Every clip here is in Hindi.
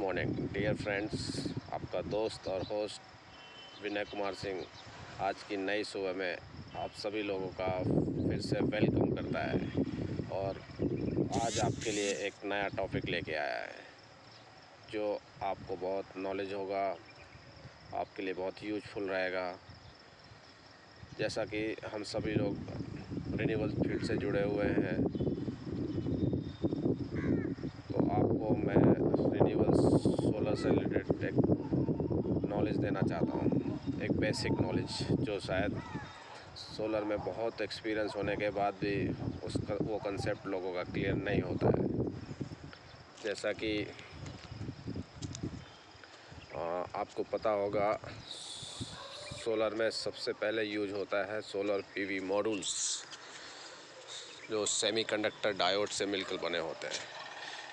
मॉर्निंग डियर फ्रेंड्स, आपका दोस्त और होस्ट विनय कुमार सिंह आज की नई सुबह में आप सभी लोगों का फिर से वेलकम करता है। और आज आपके लिए एक नया टॉपिक लेके आया है जो आपको बहुत नॉलेज होगा, आपके लिए बहुत यूजफुल रहेगा। जैसा कि हम सभी लोग रिन्यूएबल फील्ड से जुड़े हुए हैं, तो आपको मैं रिन्यूएबल सोलर से रिलेटेड एक नॉलेज देना चाहता हूँ, एक बेसिक नॉलेज जो शायद सोलर में बहुत एक्सपीरियंस होने के बाद भी उसका वो कंसेप्ट लोगों का क्लियर नहीं होता है। जैसा कि आपको पता होगा, सोलर में सबसे पहले यूज होता है सोलर पीवी मॉड्यूल्स, जो सेमीकंडक्टर डायोड से मिलकर बने होते हैं।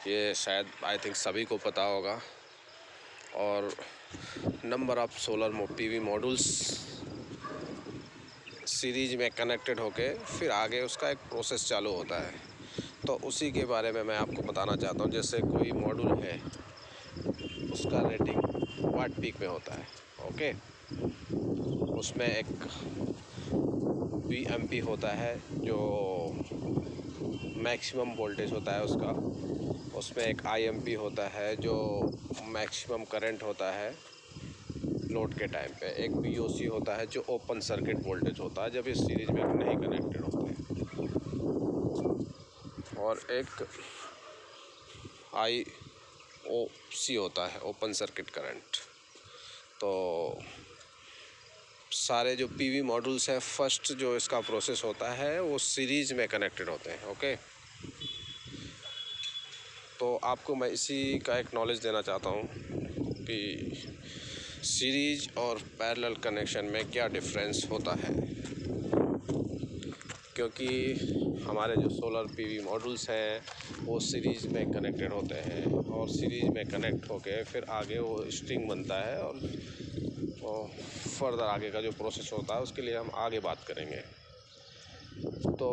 ये शायद आई थिंक सभी को पता होगा। और number of solar PV modules series में कनेक्टेड होके फिर आगे उसका एक प्रोसेस चालू होता है। तो उसी के बारे में मैं आपको बताना चाहता हूँ। जैसे कोई मॉड्यूल है, उसका रेटिंग वाट पीक में होता है, ओके। उसमें एक VMP होता है जो मैक्सिमम वोल्टेज होता है उसका। उसमें एक IMP होता है जो मैक्सिमम करंट होता है लोड के टाइम पे। एक BOC होता है जो ओपन सर्किट वोल्टेज होता है जब ये सीरीज में नहीं कनेक्टेड होते हैं। और एक IOC होता है, ओपन सर्किट करंट। तो सारे जो PV मॉड्यूल्स हैं, फर्स्ट जो इसका प्रोसेस होता है वो सीरीज में कनेक्टेड होते हैं, ओके। तो आपको मैं इसी का एक नॉलेज देना चाहता हूँ कि सीरीज और पैरेलल कनेक्शन में क्या डिफरेंस होता है। क्योंकि हमारे जो सोलर PV मॉड्यूल्स हैं वो सीरीज में कनेक्टेड होते हैं, और सीरीज में कनेक्ट होके फिर आगे वो स्ट्रिंग बनता है, और फर्दर आगे का जो प्रोसेस होता है उसके लिए हम आगे बात करेंगे। तो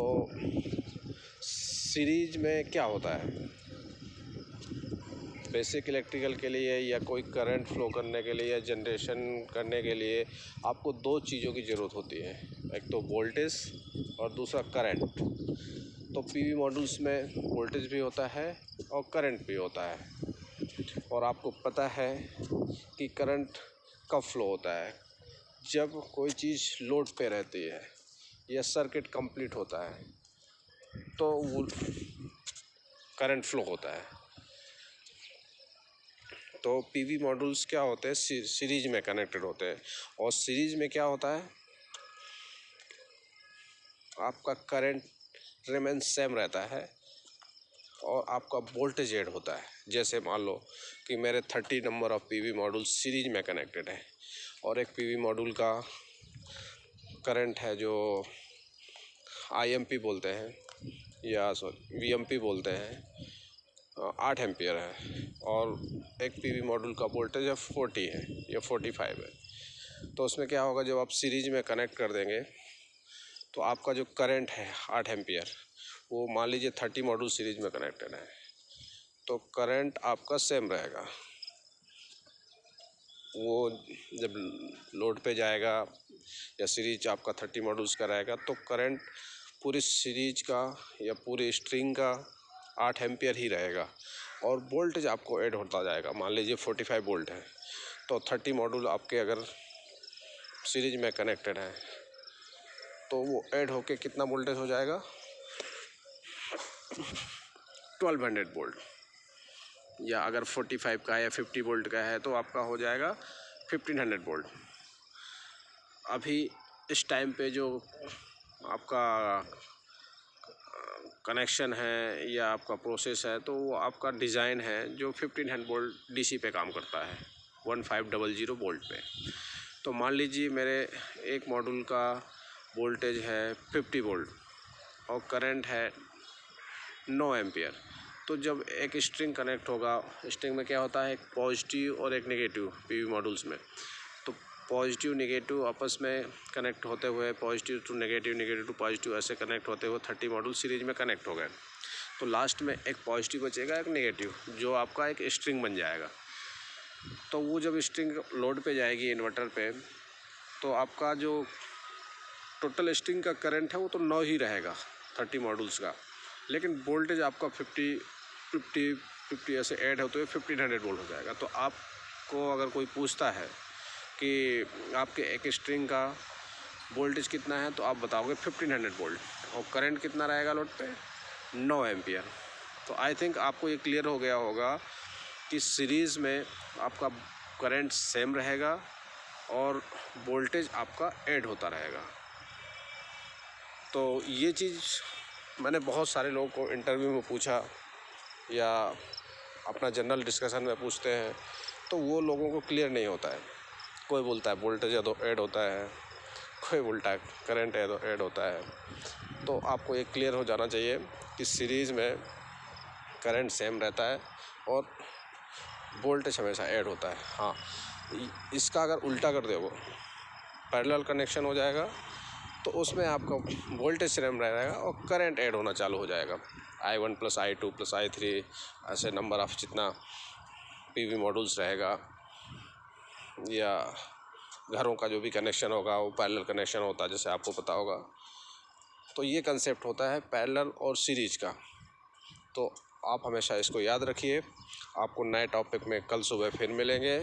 सीरीज में क्या होता है, बेसिक इलेक्ट्रिकल के लिए या कोई करंट फ्लो करने के लिए या जनरेशन करने के लिए आपको दो चीज़ों की ज़रूरत होती है, एक तो वोल्टेज और दूसरा करंट। तो PV मॉड्यूल्स में वोल्टेज भी होता है और करंट भी होता है। और आपको पता है कि करंट कब फ्लो होता है, जब कोई चीज़ लोड पे रहती है या सर्किट कंप्लीट होता है तो वो करंट फ्लो होता है। तो PV मॉड्यूल्स क्या होते हैं, सीरीज में कनेक्टेड होते हैं। और सीरीज में क्या होता है, आपका करंट रिमेन सेम रहता है और आपका वोल्टेज ऐड होता है। जैसे मान लो कि मेरे 30 number of PV module series में कनेक्टेड है, और एक PV मॉड्यूल का करंट है जो IMP बोलते हैं या VMP बोलते हैं, 8 एम्पियर है, और एक PV मॉड्यूल का वोल्टेज 40 है या 45 है। तो उसमें क्या होगा, जब आप सीरीज में कनेक्ट कर देंगे तो आपका जो करंट है 8 एम्पियर, वो मान लीजिए 30 मॉड्यूल सीरीज में कनेक्टेड है, तो करंट आपका सेम रहेगा। वो जब लोड पे जाएगा या सीरीज आपका 30 मॉड्यूल्स का रहेगा तो करंट पूरी सीरीज का या पूरी स्ट्रिंग का 8 एम्पियर ही रहेगा, और वोल्टेज आपको ऐड होता जाएगा। मान लीजिए 45 वोल्ट है, तो 30 मॉड्यूल आपके अगर सीरीज में कनेक्टेड है तो वो ऐड होके कितना वोल्टेज हो जाएगा, 1200 वोल्ट। या अगर 45 का या 50 वोल्ट का है तो आपका हो जाएगा 1500 वोल्ट। अभी इस टाइम पे जो आपका कनेक्शन है या आपका प्रोसेस है, तो वो आपका डिज़ाइन है जो 1500 वोल्ट DC पे काम करता है, 1500 वोल्ट पे। तो मान लीजिए मेरे एक मॉड्यूल का वोल्टेज है 50 वोल्ट और करंट है 9 एम्पियर। तो जब एक स्ट्रिंग कनेक्ट होगा, स्ट्रिंग में क्या होता है, एक पॉजिटिव और एक नेगेटिव PV मॉड्यूल्स में। तो पॉजिटिव नेगेटिव आपस में कनेक्ट होते हुए, positive to negative, negative to positive, ऐसे कनेक्ट होते हुए 30 मॉड्यूल सीरीज में कनेक्ट हो गए। तो लास्ट में एक पॉजिटिव बचेगा, एक नेगेटिव, जो आपका एक स्ट्रिंग बन जाएगा। तो वो जब स्ट्रिंग लोड पे जाएगी इन्वर्टर पे, तो आपका जो टोटल स्ट्रिंग का करंट है वो तो 9 ही रहेगा 30 मॉड्यूल्स का, लेकिन वोल्टेज आपका 50 ऐसे ऐड होते हुए 1500 वोल्ट हो जाएगा। तो आपको अगर कोई पूछता है कि आपके एक स्ट्रिंग का वोल्टेज कितना है, तो आप बताओगे 1500 वोल्ट, और करंट कितना रहेगा लोड पे, 9 एम्पियर। तो आई थिंक आपको ये क्लियर हो गया होगा कि सीरीज़ में आपका करंट सेम रहेगा और वोल्टेज आपका ऐड होता रहेगा। तो ये चीज़ मैंने बहुत सारे लोगों को इंटरव्यू में पूछा या अपना जनरल डिस्कशन में पूछते हैं, तो वो लोगों को क्लियर नहीं होता है। कोई बोलता है वोल्टेज ऐड होता है, कोई बोलता है करंट ऐड होता है। तो आपको ये क्लियर हो जाना चाहिए कि सीरीज़ में करंट सेम रहता है और वोल्टेज हमेशा ऐड होता है। हाँ, इसका अगर उल्टा कर दोगे, पैरेलल कनेक्शन हो जाएगा, तो उसमें आपका वोल्टेज सेम रहेगा और करंट ऐड होना चालू हो जाएगा। I1 + I2 + I3 ऐसे नंबर ऑफ जितना पीवी मॉड्यूल्स रहेगा या घरों का जो भी कनेक्शन होगा वो पैरेलल कनेक्शन होता है, जैसे आपको पता होगा। तो ये कंसेप्ट होता है पैरेलल और सीरीज का। तो आप हमेशा इसको याद रखिए। आपको नए टॉपिक में कल सुबह फिर मिलेंगे।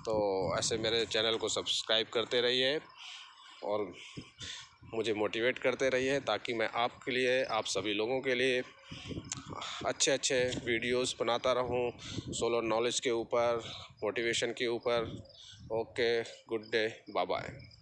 तो ऐसे मेरे चैनल को सब्सक्राइब करते रहिए और मुझे मोटिवेट करते रहिए, ताकि मैं आपके लिए, आप सभी लोगों के लिए अच्छे अच्छे वीडियोस बनाता रहूं सोलर नॉलेज के ऊपर, मोटिवेशन के ऊपर। Okay, good day, bye bye.